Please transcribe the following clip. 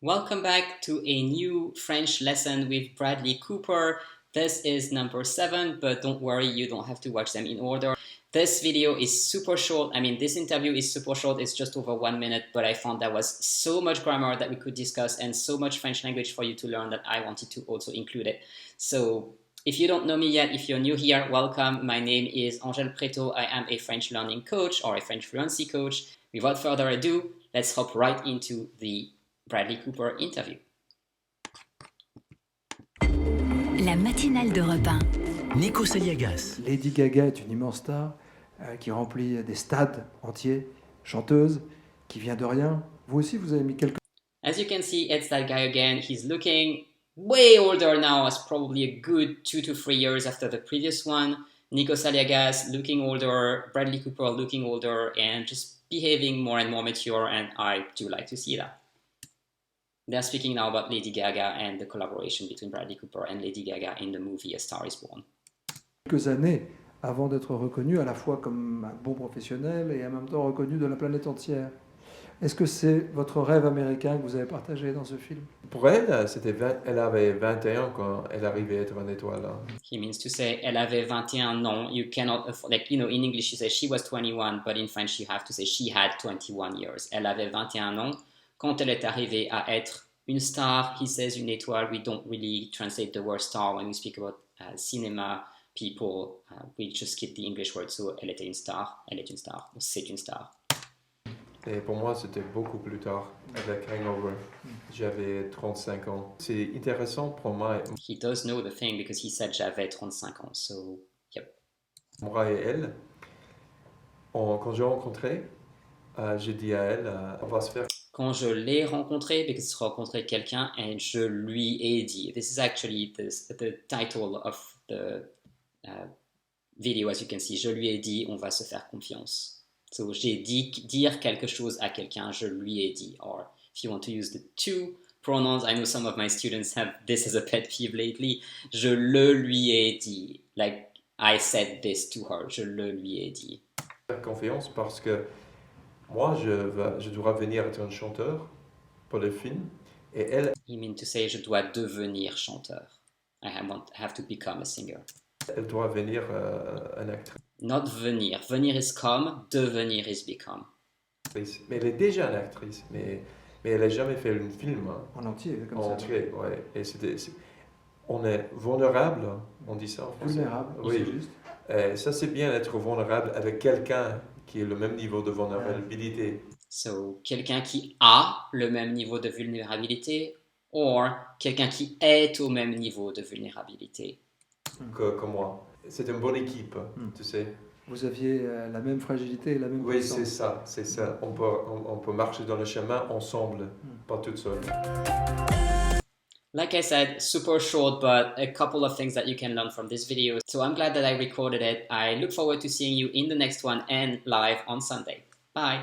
Welcome back to a new French lesson with Bradley Cooper. This is number 7, but don't worry, you don't have to watch them in order. This video is super short. This interview is super short. It's just over 1 minute, but I found there was so much grammar that we could discuss and so much French language for you to learn that I wanted to also include it. So if you don't know me yet, if you're new here, welcome. My name is Angèle Préto. I am a French learning coach or a French fluency coach. Without further ado, let's hop right into the Bradley Cooper interview. La matinale d'Europe 1. Nico Saliagas. Lady Gaga est une immense star qui remplit des stades entiers, chanteuse, qui vient de rien. Vous aussi, vous avez mis quelques... As you can see, it's that guy again. He's looking way older now, as probably a good 2 to 3 years after the previous one. Nico Saliagas looking older, Bradley Cooper looking older, and just behaving more and more mature, and I do like to see that. They're speaking now about Lady Gaga and the collaboration between Bradley Cooper and Lady Gaga in the movie A Star is Born. Quelques années avant d'être reconnu à la fois comme un bon professionnel et en même temps reconnu de la planète entière. Est-ce que c'est votre rêve américain que vous avez partagé dans ce film? Pour elle, elle avait 21 quand elle arrivait à être une étoile. He means to say, elle avait 21 ans. You cannot afford, in English you say she was 21, but in French you have to say she had 21 years. Elle avait 21 ans. Quand elle est arrivée à être une star, he says une étoile. We don't really translate the word star when we speak about cinema people. We just skip the English word. So, elle était une star. Elle est une star. C'est une star. Et pour moi, c'était beaucoup plus tard, avec Hangover. J'avais 35 ans. C'est intéressant pour moi. He does know the thing because he said j'avais 35 ans. So, yep. Moi et elle, quand j'ai rencontré, j'ai dit à elle, on va se faire. Quand je l'ai rencontré, because je rencontré quelqu'un et je lui ai dit. This is actually the title of the video, as you can see. Je lui ai dit, on va se faire confiance. So, j'ai dit dire quelque chose à quelqu'un, je lui ai dit. Or, if you want to use the to pronouns, I know some of my students have this as a pet peeve lately. Je le lui ai dit. Like, I said this to her. Je le lui ai dit. Faire confiance parce que moi, je dois venir être un chanteur pour le film. Et elle... He means to say, je dois devenir chanteur. I have to become a singer. Elle doit venir un actrice. Not venir. Venir is come, devenir is become. Mais elle est déjà une actrice, mais elle n'a jamais fait un film. En entier, comme ça. En entier, ouais. Et on est vulnérable, on dit ça en français. Vulnérable, oui. C'est juste. Ça, c'est bien d'être vulnérable avec quelqu'un qui est le même niveau de vulnérabilité. So, quelqu'un qui a le même niveau de vulnérabilité ou quelqu'un qui est au même niveau de vulnérabilité. Comme moi. C'est une bonne équipe, tu sais. Vous aviez la même fragilité et la même puissance. Oui, c'est ça. On peut marcher dans le chemin ensemble, pas toute seule. Like I said, super short, but a couple of things that you can learn from this video. So I'm glad that I recorded it. I look forward to seeing you in the next one and live on Sunday. Bye!